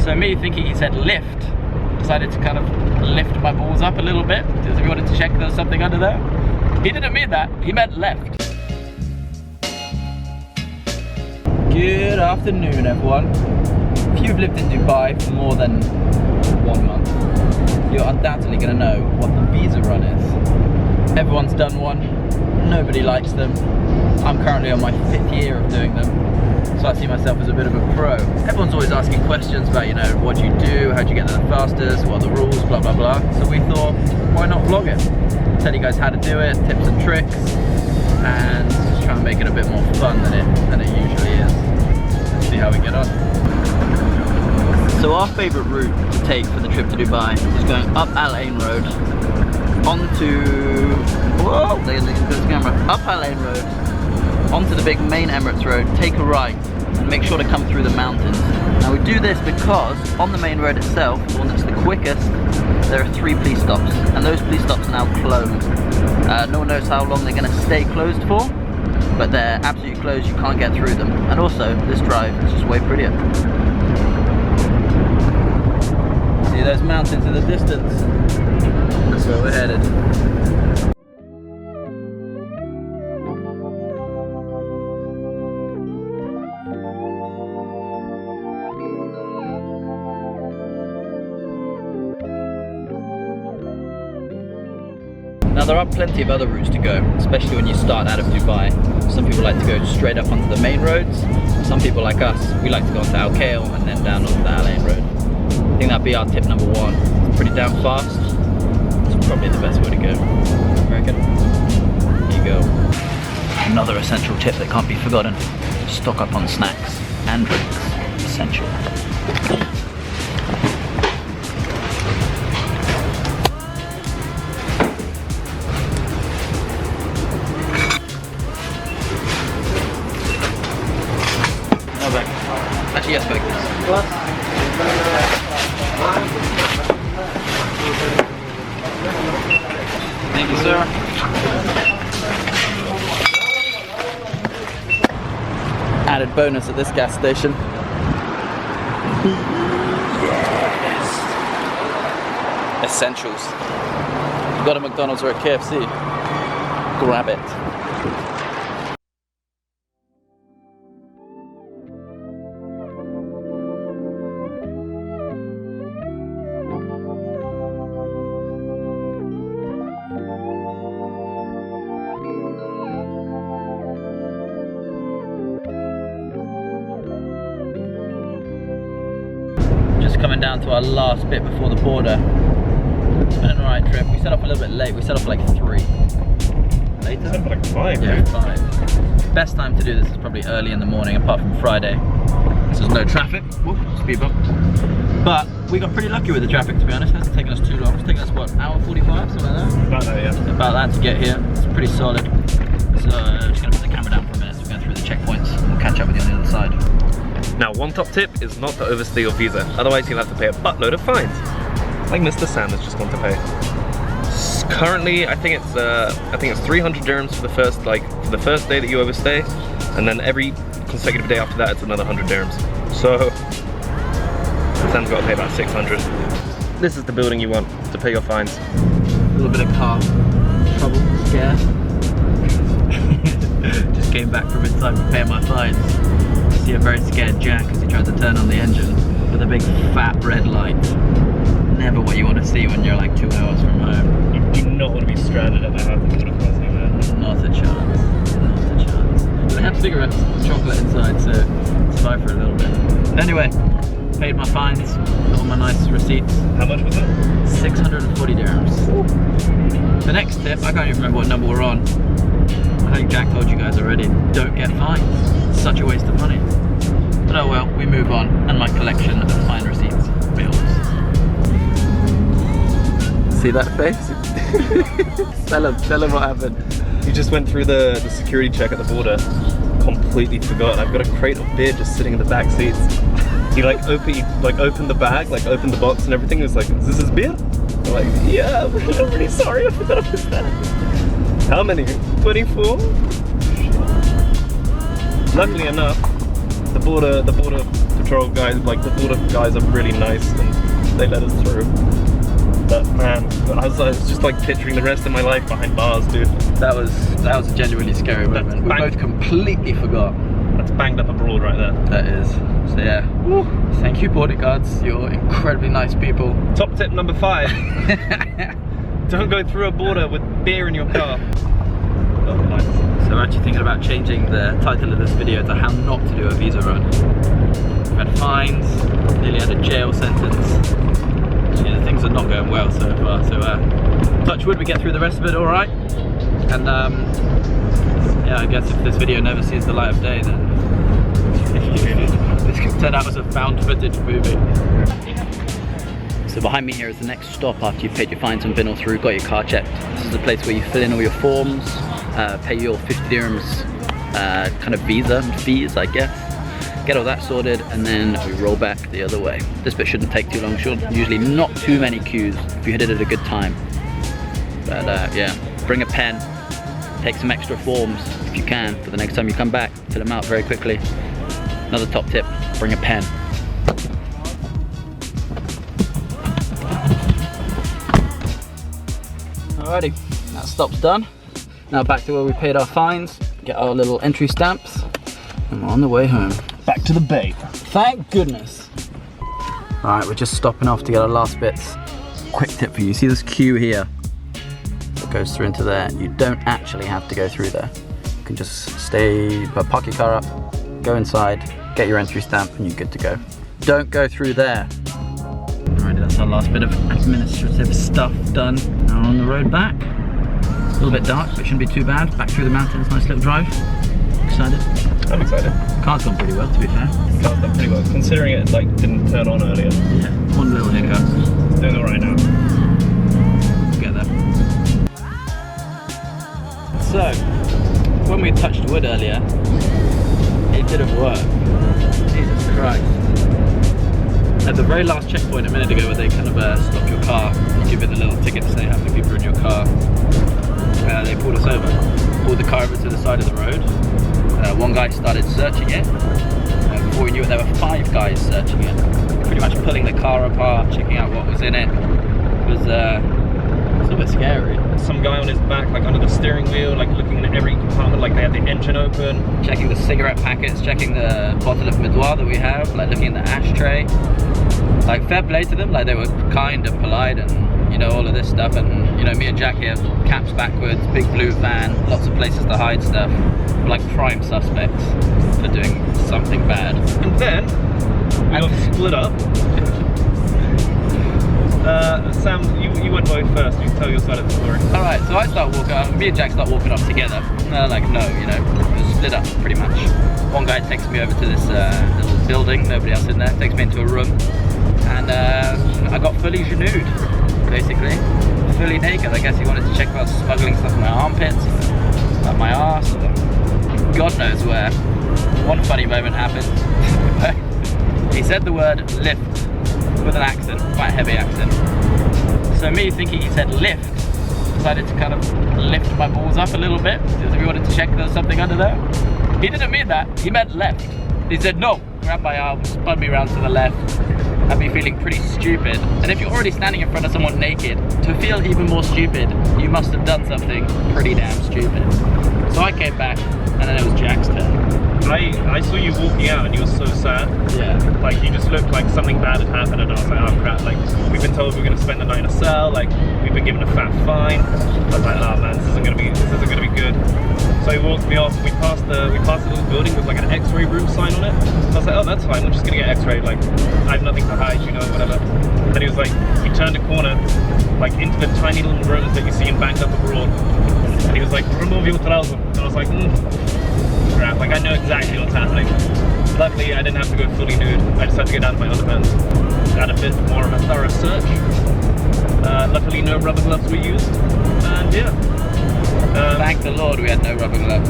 So me thinking he said lift, decided to kind of lift my balls up a little bit because we wanted to check there was something under there. He didn't mean that, he meant left. Good afternoon, everyone. If you've lived in Dubai for more than 1 month, you're undoubtedly going to know what the visa run is. Everyone's done one, nobody likes them. I'm currently on my 5th year of doing them, so I see myself as a bit of a pro. Everyone's always asking questions about, you know, what do you do, how do you get there the fastest, what are the rules, blah blah blah. So we thought, why not vlog it? Tell you guys how to do it, tips and tricks, and just try and make it a bit more fun than it usually is. Let's see how we get on. So our favourite route to take for the trip to Dubai is going up Al Ain Road, onto, whoa, there's the camera, up Al Ain Road, onto the big main Emirates Road, take a right, and make sure to come through the mountains. Now we do this because on the main road itself, the one that's the quickest, there are 3 police stops, and those police stops are now closed. No one knows how long they're going to stay closed for, but they're absolutely closed, you can't get through them. And also, this drive is just way prettier. See those mountains in the distance? That's where we're headed. Now there are plenty of other routes to go, especially when you start out of Dubai. Some people like to go straight up onto the main roads. Some people like us, we like to go onto Al Khail and then down onto the Al Ain Road. I think that'd be our tip number 1. It's pretty damn fast. It's probably the best way to go. I reckon. Here you go. Another essential tip that can't be forgotten. Stock up on snacks and drinks. Essential. Actually, yes, big. Thank you, sir. Added bonus at this gas station. Yes. Essentials. You got a McDonald's or a KFC? Grab it. Coming down to our last bit before the border. It's been an alright trip. We set off a little bit late. We set off like 3. Later? Set off like 5. Yeah, 5. Best time to do this is probably early in the morning, apart from Friday. So there's no traffic. Whoop, speed bump. But we got pretty lucky with the traffic, to be honest. It hasn't taken us too long. It's taken us, what, hour 45, something like that? About that, yeah. About that to get here. It's pretty solid. So I'm just going to put the camera down for a minute. So we're going through the checkpoints. We'll catch up with you on the other side. Now, one top tip is not to overstay your visa, otherwise you'll have to pay a buttload of fines, like Mr. Sam has just gone to pay. Currently, I think it's 300 dirhams for the first day that you overstay, and then every consecutive day after that it's another 100 dirhams. So Sam's got to pay about 600. This is the building you want to pay your fines. A little bit of car trouble, scare. Just came back from inside to pay my fines. See a very scared Jack as he tried to turn on the engine with a big fat red light. Never what you want to see when you're like 2 hours from home. You do not want to be stranded at the Hampton crossing, man. Not a chance. Not a chance. But they have cigarettes and chocolate inside, so survive for a little bit. Anyway, paid my fines, got all my nice receipts. How much was it? 640 dirhams. The next tip, I can't even remember what number we're on. I think Jack told you guys already, don't get fines. It's such a waste of money. But oh well, we move on, and my collection of fine receipts builds. See that face? tell him what happened. You just went through the security check at the border, completely forgot. I've got a crate of beer just sitting in the back seats. He opened the bag, opened the box and everything. It was like, is this beer? I'm like, yeah, I'm really sorry, I forgot about that. How many? 24? Luckily enough, the border patrol guys, like the border guys are really nice and they let us through. But man, I was just like picturing the rest of my life behind bars, dude. That was a genuinely scary moment. We both completely forgot. That's banged up abroad right there. That is. So yeah. Woo. Thank you, border guards. You're incredibly nice people. Top tip number 5. Don't go through a border with beer in your car. Oh, nice. So I'm actually thinking about changing the title of this video to how not to do a visa run. We've had fines, nearly had a jail sentence. Yeah, things are not going well so far, so touch wood, we get through the rest of it alright. And yeah, I guess if this video never sees the light of day, then this could turn out as a found footage movie. So behind me here is the next stop after you've paid your fines and been all through, got your car checked. This is the place where you fill in all your forms, pay your 50 dirhams kind of visa fees, I guess. Get all that sorted, and then we roll back the other way. This bit shouldn't take too long, usually not too many queues if you hit it at a good time. But yeah, bring a pen, take some extra forms if you can, for the next time you come back, fill them out very quickly. Another top tip, bring a pen. Alrighty, that stop's done. Now back to where we paid our fines, get our little entry stamps, and we're on the way home. Back to the bay. Thank goodness. Alright, we're just stopping off to get our last bits. Quick tip for you, see this queue here? It goes through into there. You don't actually have to go through there. You can just park your car up, go inside, get your entry stamp, and you're good to go. Don't go through there. Alrighty, that's our last bit of administrative stuff done. Now on the road back. A little bit dark, but it shouldn't be too bad. Back through the mountains, nice little drive. Excited? I'm excited. Car's gone pretty well, to be fair. Car's done pretty well, considering it like didn't turn on earlier. Yeah, one little hiccup. It's doing alright now. We'll get there. So, when we touched wood earlier, it didn't work. Jesus Christ. At the very last checkpoint a minute ago where they kind of stop your car, you give it a little ticket to say how many people are in your car, they pulled us over. Pulled the car over to the side of the road. One guy started searching it. Before we knew it, there were 5 guys searching it. Pretty much pulling the car apart, checking out what was in it. It was a bit scary. Some guy on his back, like under the steering wheel, like looking at every compartment, like they had the engine open. Checking the cigarette packets, checking the bottle of Midwar that we have, like looking in the ashtray. Like fair play to them, like they were kind and polite and you know, all of this stuff. And you know, me and Jack here, caps backwards, big blue van, lots of places to hide stuff. We're like prime suspects for doing something bad. And then we got split up. Sam, you went by first. You tell your side of the story. All right, so I start walking. Me and Jack start walking off together. Like no, you know, we're split up pretty much. One guy takes me over to this little building. Nobody else in there. Takes me into a room, and I got fully nude, basically, fully naked. I guess he wanted to check if I was smuggling stuff in my armpits, or up my arse, or God knows where. One funny moment happened. He said the word lift with an accent, quite a heavy accent. So me thinking he said lift, decided to kind of lift my balls up a little bit, because we wanted to check there was something under there. He didn't mean that, he meant left. He said no, grabbed my arm, spun me around to the left, had me feeling pretty stupid. And if you're already standing in front of someone naked, to feel even more stupid, you must have done something pretty damn stupid. So I came back, and then it was Jack's turn. I saw you walking out and you were so sad. Yeah. Like you just looked like something bad had happened and I was like, oh crap, like we've been told we're gonna spend the night in a cell, like we've been given a fat fine. I was like, oh man, this isn't gonna be good. So he walked me off, we passed the little building with like an X-ray room sign on it. So I was like, oh that's fine, we're just gonna get X-rayed, like I have nothing to hide, you know, whatever. Then he was like, he turned a corner, like into the tiny little rooms that you see in Banked Up Abroad. And he was like, remove your trouser. And I was like, crap, like I know exactly what's happening. Luckily I didn't have to go fully nude, I just had to get down to my underpants. Had a bit more of a thorough search. Luckily no rubber gloves were used, and yeah. Thank the Lord we had no rubber gloves.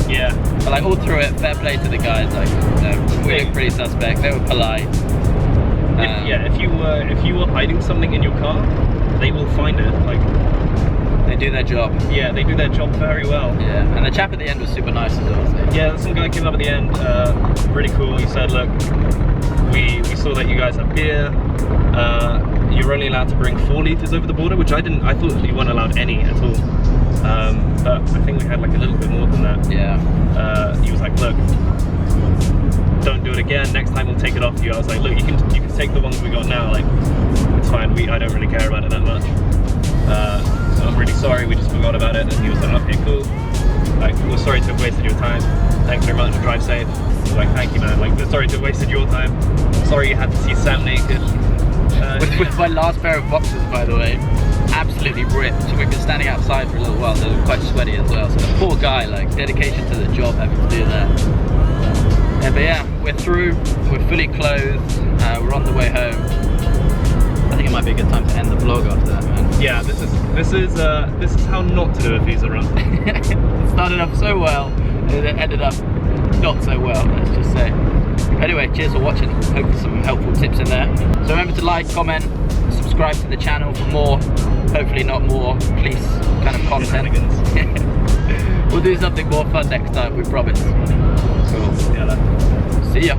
Yeah. But like all through it, fair play to the guys, like we looked pretty suspect, they were polite. If you were hiding something in your car, they will find it, like. They do their job. Yeah, they do their job very well. Yeah, and the chap at the end was super nice as well. So. Yeah, some guy came up at the end, really cool. He said, look, we saw that you guys have beer. You're only allowed to bring 4 liters over the border, which I thought you weren't allowed any at all. But I think we had like a little bit more than that. Yeah. He was like, look, don't do it again. Next time we'll take it off you. I was like, look, you can take the ones we got now. Like, it's fine. I don't really care about it that much. So I'm really sorry. We just forgot about it. And he was like, okay, cool. Like, we're sorry to have wasted your time. Thanks very much. Drive safe. I was like, thank you, man. Like, we're sorry to have wasted your time. Sorry you had to see Sam naked. With my last pair of boxers, by the way, absolutely ripped. So we've been standing outside for a little while. They were quite sweaty as well. So the poor guy, like, dedication to the job, having to do that. Yeah, but yeah, we're through. We're fully clothed. We're on the way home. I think it might be a good time to end the vlog after that, man. Yeah, this is how not to do a visa run. It started off so well, and it ended up not so well, let's just say. Anyway, cheers for watching. Hopefully some helpful tips in there. So remember to like, comment, subscribe to the channel for more, hopefully not more police kind of content. We'll do something more fun next time, we promise. Cool. Yeah. See ya.